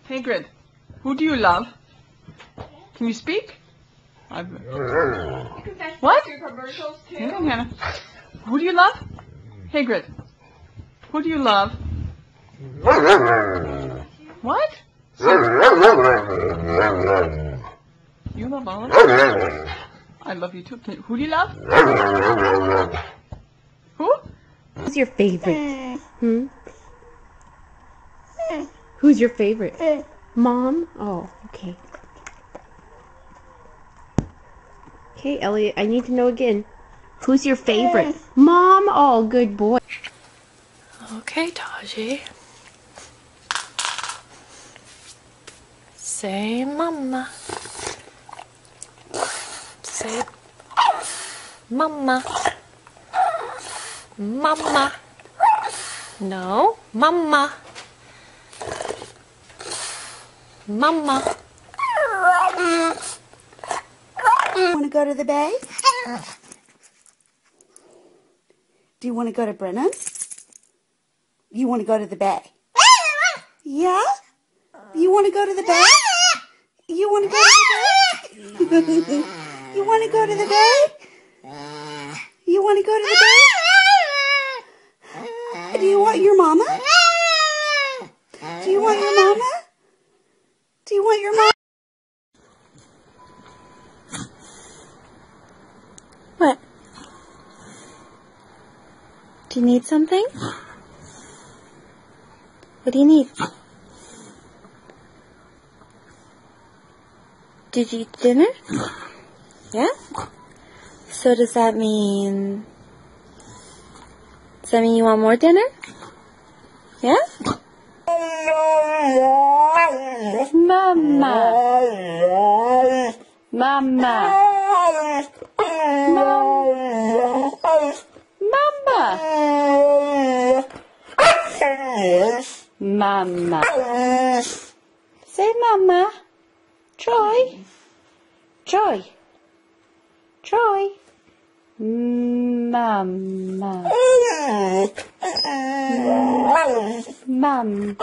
Hey Grid, who do you love? Can you speak? What? Hang on, Hannah. Who do you love? Hey Grid, who do you love? What? You love all of them? I love you too. Who do you love? Who? Who's your favorite? Who's your favorite? Mom? Oh, okay. Okay, Elliot, I need to know again. Who's your favorite? Mom? Oh, good boy. Okay, Taji. Say mama. Say mama. Mama. No, mama. Mama. Want to go to the bay? Do you want to go to Brennan? You want to go to the bay? Yeah? You want to go to the bay? You want to go to the bay? You want to go to the bay? You want to go to the bay? Do you want your mama? Do you want your mama? Do you want your mama? What? Do you need something? What do you need? Did you eat dinner? Yeah? So does that mean you want more dinner? Yeah? Mama. Mama. Mama. Mama. Say mama. Troy. Troy. Troy. Mama. Mum.